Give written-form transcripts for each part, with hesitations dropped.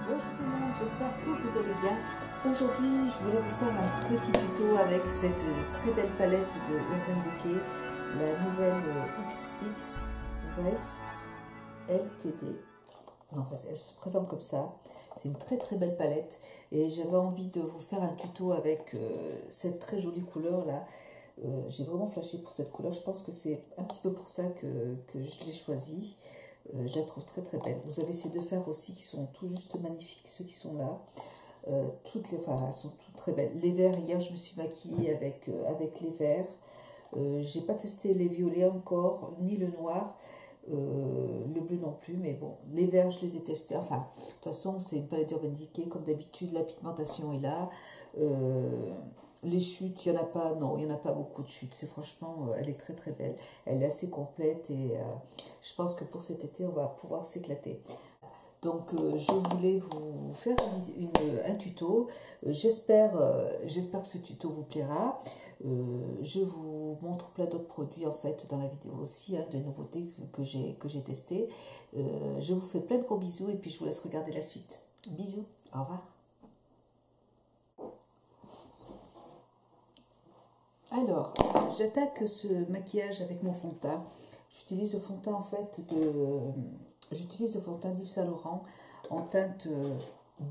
Bonjour tout le monde, j'espère que vous allez bien. Aujourd'hui, je voulais vous faire un petit tuto avec cette très belle palette de Urban Decay, la nouvelle XX Vice LTD. Elle se présente comme ça. C'est une très très belle palette et j'avais envie de vous faire un tuto avec cette très jolie couleur là. J'ai vraiment flashé pour cette couleur. Je pense que c'est un petit peu pour ça que je l'ai choisie. Je la trouve très très belle. Vous avez ces deux fers aussi qui sont tout juste magnifiques, ceux qui sont là. Elles sont toutes très belles. Les verts, hier je me suis maquillée avec les verts. J'ai pas testé les violets encore, ni le noir. Le bleu non plus, mais bon, les verts je les ai testés. Enfin, de toute façon, c'est une palette Urban Decay, comme d'habitude, la pigmentation est là. Les chutes, il n'y en a pas, non, il n'y en a pas beaucoup de chutes. C'est franchement, elle est très très belle. Elle est assez complète et je pense que pour cet été, on va pouvoir s'éclater. Donc, je voulais vous faire un tuto. J'espère que ce tuto vous plaira. Je vous montre plein d'autres produits en fait dans la vidéo aussi, hein, de nouveautés que j'ai testées. Je vous fais plein de gros bisous et puis je vous laisse regarder la suite. Bisous, au revoir. Alors, j'attaque ce maquillage avec mon fond de teint. J'utilise le fond de teint en fait j'utilise le fond de teint d'Yves Saint Laurent en teinte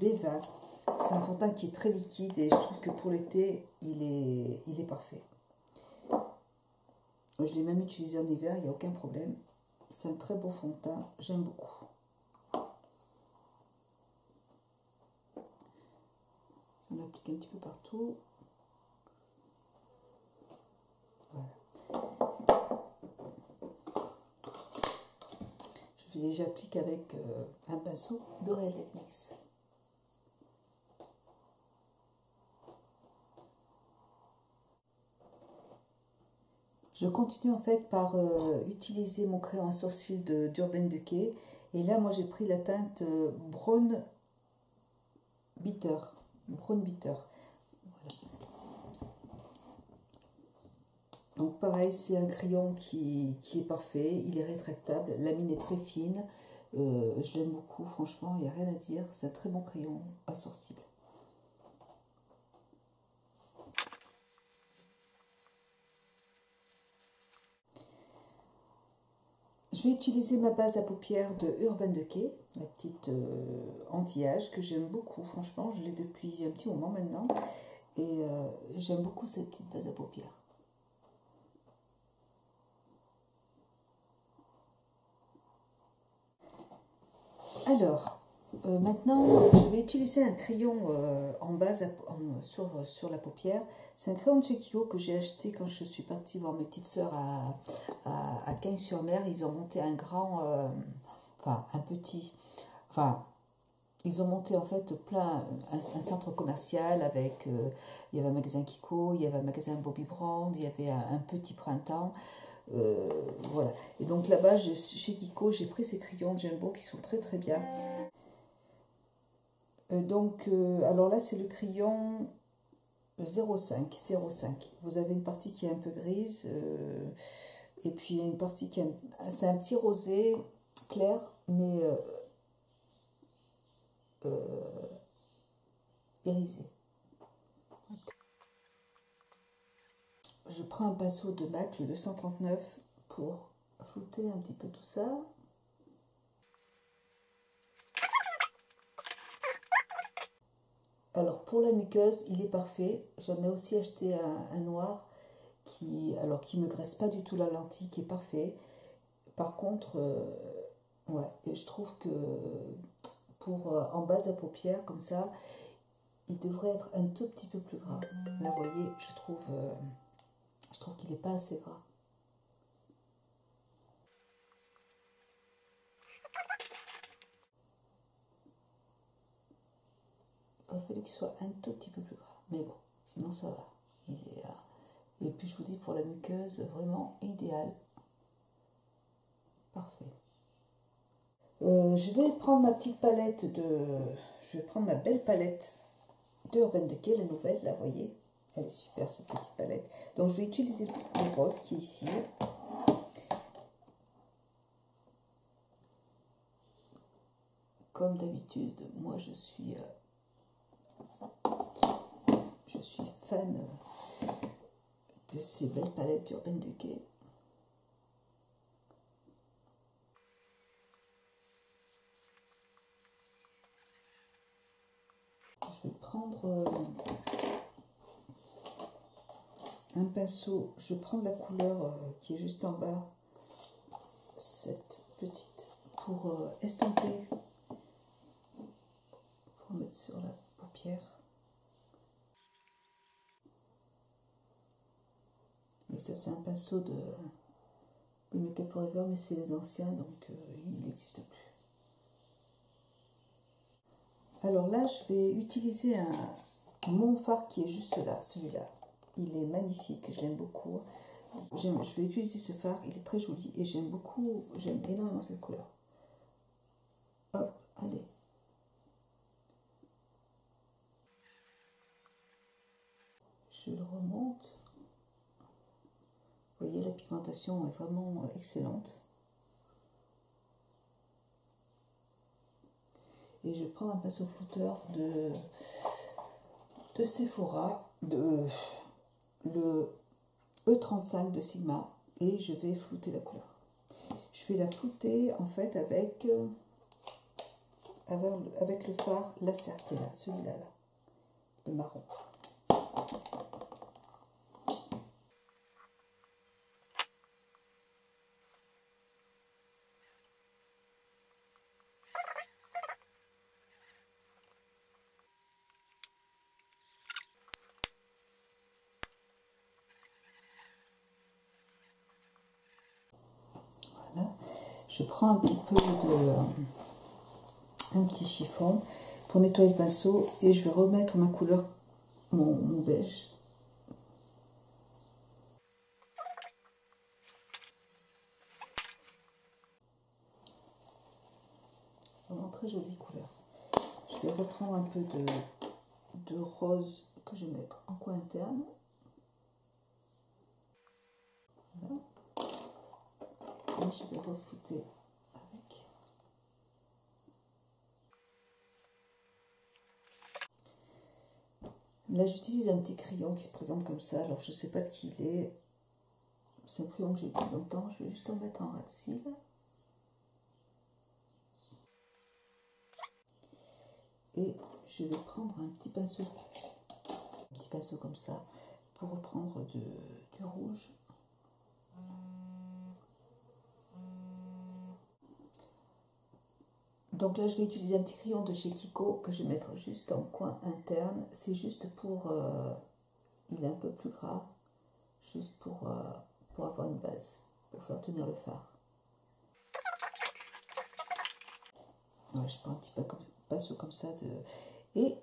B20. C'est un fond de teint qui est très liquide et je trouve que pour l'été, il est parfait. Je l'ai même utilisé en hiver, il n'y a aucun problème. C'est un très beau fond de teint, j'aime beaucoup. On l'applique un petit peu partout. J'applique avec un pinceau de Real Techniques. Je continue en fait par utiliser mon crayon à sourcils d'Urban Decay. Et là, moi, j'ai pris la teinte Brown Bitter. Brown Bitter. Voilà. Donc pareil, c'est un crayon qui est parfait, il est rétractable, la mine est très fine, je l'aime beaucoup, franchement, il n'y a rien à dire, c'est un très bon crayon à sourcils. Je vais utiliser ma base à paupières de Urban Decay, la petite anti-âge que j'aime beaucoup, franchement, je l'ai depuis un petit moment maintenant, et j'aime beaucoup cette petite base à paupières. Alors, maintenant, je vais utiliser un crayon en base sur la paupière. C'est un crayon de chez Kiko que j'ai acheté quand je suis partie voir mes petites sœurs à Cagnes-sur-Mer. Ils ont monté un ils ont monté en fait un centre commercial avec, il y avait un magasin Kiko, il y avait un magasin Bobbi Brown, il y avait un petit printemps. Voilà. Et donc là-bas, chez Kiko, j'ai pris ces crayons Jumbo qui sont très très bien. Alors là, c'est le crayon 05. Vous avez une partie qui est un peu grise, et puis une partie qui est... C'est un petit rosé clair, mais irisé. Je prends un pinceau de MAC, le 239, pour flouter un petit peu tout ça. Alors pour la muqueuse, il est parfait. J'en ai aussi acheté un noir qui me graisse pas du tout la lentille, qui est parfait. Par contre, ouais, je trouve que en base à paupières comme ça, il devrait être un tout petit peu plus gras. Là, vous voyez, je trouve qu'il n'est pas assez gras. Il fallait qu'il soit un tout petit peu plus gras. Mais bon, sinon ça va. Et puis je vous dis, pour la muqueuse, vraiment idéal. Parfait. Je vais prendre ma petite palette Je vais prendre ma belle palette de Urban Decay, la nouvelle, là, vous voyez. Elle est super, cette petite palette. Donc je vais utiliser le rose qui est ici. comme d'habitude, moi je suis fan de ces belles palettes d'Urban Decay. Je vais prendre un pinceau, je prends la couleur qui est juste en bas, cette petite, pour estomper, pour mettre sur la paupière. Et ça c'est un pinceau de Make Up For Ever, mais c'est les anciens, donc il n'existe plus. Alors là, je vais utiliser mon fard qui est juste là, celui-là. Il est magnifique, je l'aime beaucoup. Je vais utiliser ce fard, il est très joli et j'aime énormément cette couleur. Hop, allez. Je le remonte. Vous voyez, la pigmentation est vraiment excellente. Et je prends un pinceau flouteur de Sephora, le E35 de Sigma, et je vais flouter la couleur. Je vais la flouter en fait avec le fard laser qui est là, celui-là, le marron. Voilà. Je prends un petit chiffon pour nettoyer le pinceau et je vais remettre ma couleur, mon beige. Vraiment très jolie couleur. Je vais reprendre un peu de rose que je vais mettre en coin interne. Voilà. Et je vais reflouter avec. Là, j'utilise un petit crayon qui se présente comme ça. Alors, je ne sais pas de qui il est. C'est un crayon que j'ai depuis longtemps. Je vais juste en mettre en ras de cils. Et je vais prendre un petit pinceau comme ça, pour reprendre du rouge. Donc là, je vais utiliser un petit crayon de chez Kiko que je vais mettre juste en coin interne. C'est juste pour... il est un peu plus gras, juste pour avoir une base, pour faire tenir le fard. Ouais, je prends un petit pinceau comme ça de... Et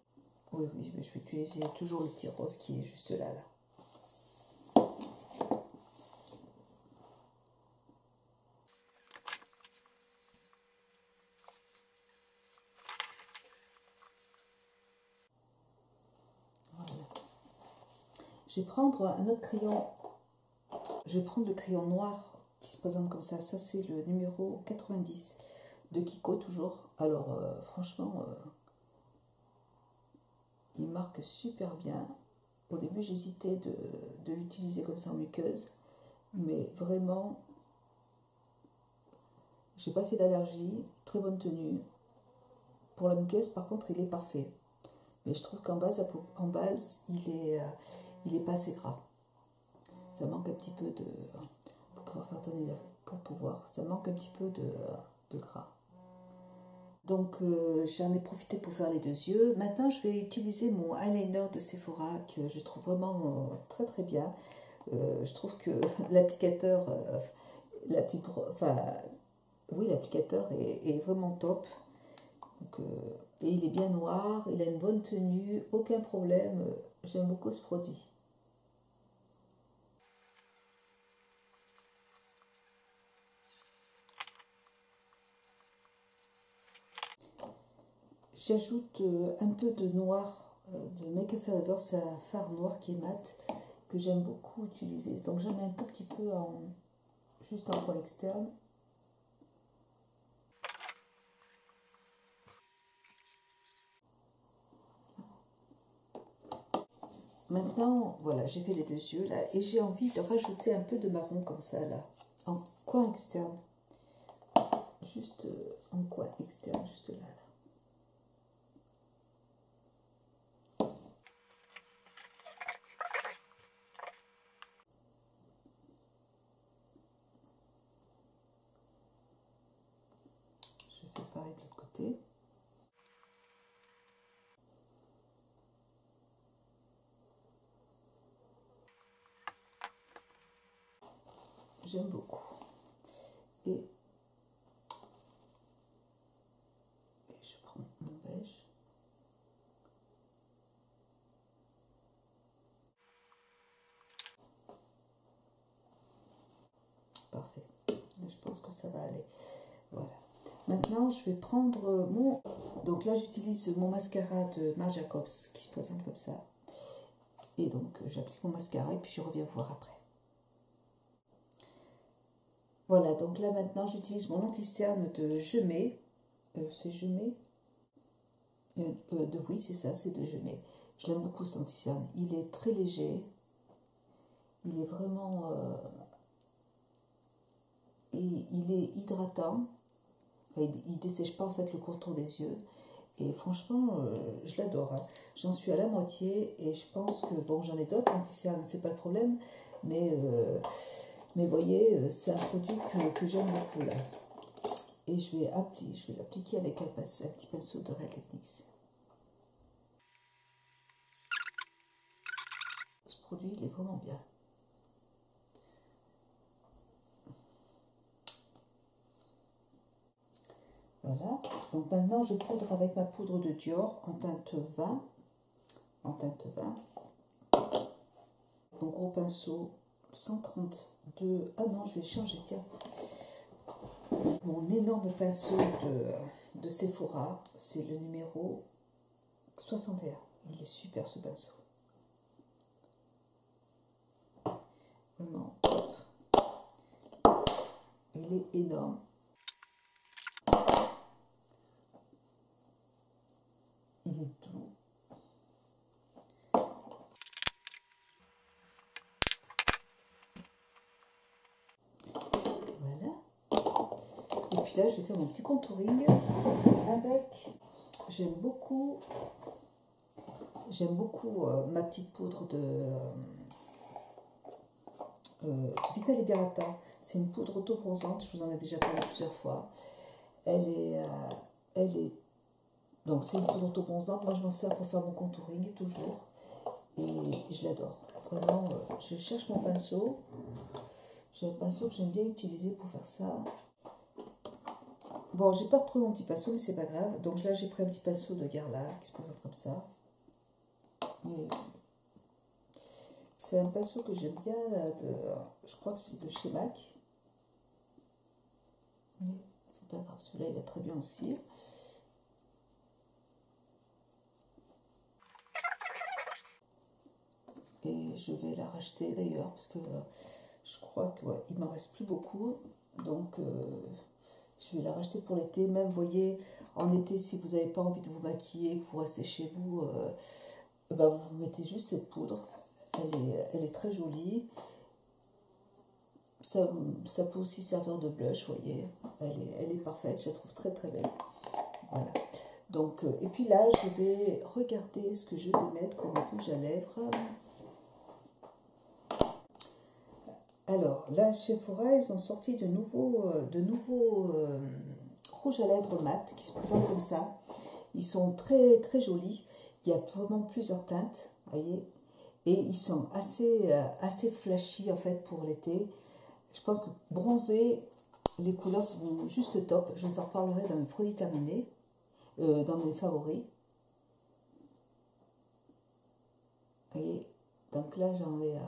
oui, je vais utiliser toujours le petit rose qui est juste là. Voilà. Je vais prendre un autre crayon. Je vais prendre le crayon noir qui se présente comme ça. Ça, c'est le numéro 90 de Kiko, toujours. Alors, franchement, il marque super bien. Au début, j'hésitais de l'utiliser comme ça en muqueuse. Mais vraiment, j'ai pas fait d'allergie. Très bonne tenue. Pour la muqueuse, par contre, il est parfait. Mais je trouve qu'en base, il est pas assez gras. Ça manque un petit peu de... Pour pouvoir faire tenir... Ça manque un petit peu de gras. Donc j'en ai profité pour faire les deux yeux. Maintenant je vais utiliser mon eyeliner de Sephora que je trouve vraiment très très bien. Je trouve que l'applicateur, l'applicateur est vraiment top. Donc, et il est bien noir, il a une bonne tenue, aucun problème. J'aime beaucoup ce produit. J'ajoute un peu de noir de Make Up For Ever, c'est un fard noir qui est mat, que j'aime beaucoup utiliser. Donc j'en mets un tout petit peu juste en coin externe. maintenant, voilà, j'ai fait les deux yeux là et j'ai envie de rajouter un peu de marron comme ça là, en coin externe. Juste en coin externe, juste là. Je fais pareil de l'autre côté. J'aime beaucoup. Et je prends mon beige. Parfait. Je pense que ça va aller. Voilà. Maintenant, je vais prendre mon... Donc là, j'utilise mon mascara de Marc Jacobs qui se présente comme ça. Et donc, j'applique mon mascara et puis je reviens voir après. Voilà, donc là maintenant, j'utilise mon anti-cerne de Gemay. C'est Gemay oui, c'est ça, c'est de Gemay. Je l'aime beaucoup cet anti-cerne. Il est très léger. Il est vraiment... il est hydratant. Enfin, il ne dessèche pas en fait le contour des yeux. Et franchement, je l'adore. Hein. J'en suis à la moitié et je pense que... Bon, j'en ai d'autres anti-cernes, c'est pas le problème. Mais vous voyez, c'est un produit que j'aime beaucoup là. Et je vais l'appliquer avec un petit pinceau de Real Techniques. Ce produit, il est vraiment bien. Voilà. Donc maintenant, je poudre avec ma poudre de Dior en teinte 20. En teinte 20. Mon gros pinceau, 132. Ah non, je vais changer, tiens. Mon énorme pinceau de Sephora, c'est le numéro 61. Il est super ce pinceau. Vraiment, hop. Il est énorme. Il est doux. Voilà. Et puis là, je vais faire mon petit contouring avec... J'aime beaucoup ma petite poudre de Vita Liberata. C'est une poudre auto-bronzante, je vous en ai déjà parlé plusieurs fois. Elle est donc c'est une poudre auto-bronzante. Moi, je m'en sers pour faire mon contouring toujours. Et je l'adore. Vraiment, je cherche mon pinceau. J'ai un pinceau que j'aime bien utiliser pour faire ça. Bon, j'ai pas retrouvé mon petit pinceau, mais c'est pas grave. Donc là, j'ai pris un petit pinceau de Guerlain qui se présente comme ça. C'est un pinceau que j'aime bien, je crois que c'est de chez MAC. Mais c'est pas grave, celui-là, il va très bien aussi. Et je vais la racheter d'ailleurs, parce que je crois qu'il ouais, m'en reste plus beaucoup. Donc, je vais la racheter pour l'été. Même, vous voyez, en été, si vous n'avez pas envie de vous maquiller, que vous restez chez vous, bah, vous mettez juste cette poudre. Elle est très jolie. Ça peut aussi servir de blush, vous voyez. Elle est parfaite, je la trouve très très belle. Voilà. Donc, et puis là, je vais regarder ce que je vais mettre comme rouge à lèvres. Alors, là, chez Sephora, ils ont sorti de nouveaux rouges à lèvres mat qui se présentent comme ça. Ils sont très très jolis. Il y a vraiment plusieurs teintes, voyez. Et ils sont assez flashy en fait pour l'été. Je pense que bronzer, les couleurs sont juste top. Je vous en reparlerai dans mes produits terminés, dans mes favoris. Vous voyez, donc là j'en vais à...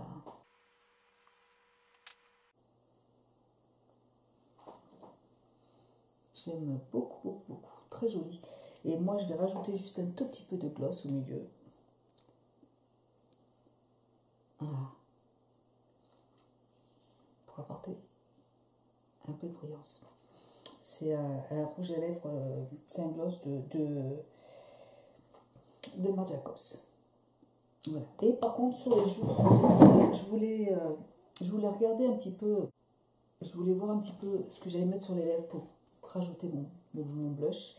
J'aime beaucoup, beaucoup, beaucoup. Très joli. Et moi, je vais rajouter juste un tout petit peu de gloss au milieu. Voilà. Pour apporter un peu de brillance. C'est un rouge à lèvres, c'est un gloss de Marc Jacobs. Voilà. Et par contre, sur les joues, c'est pour ça que je voulais regarder un petit peu, je voulais voir un petit peu ce que j'allais mettre sur les lèvres pour rajouter mon blush.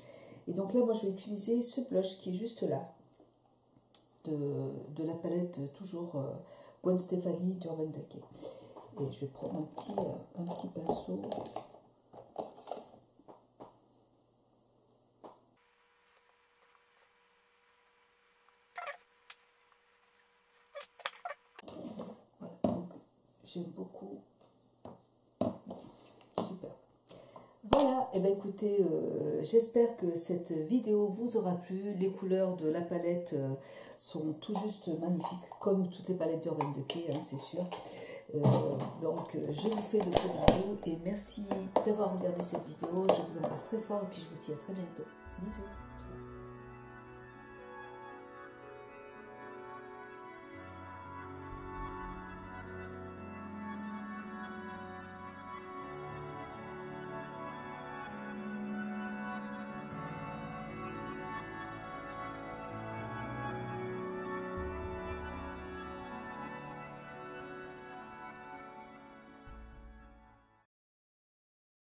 Et donc là, moi, je vais utiliser ce blush qui est juste là, de la palette toujours Gwen Stefani d'Urban Decay. Et je vais prendre un petit pinceau. Voilà, donc j'aime beaucoup. Super. Voilà, et bien écoutez, j'espère que cette vidéo vous aura plu. Les couleurs de la palette sont tout juste magnifiques, comme toutes les palettes d'Urban Decay, hein, c'est sûr. Donc je vous fais de gros bisous et merci d'avoir regardé cette vidéo. Je vous embrasse très fort et puis je vous dis à très bientôt. Bisous.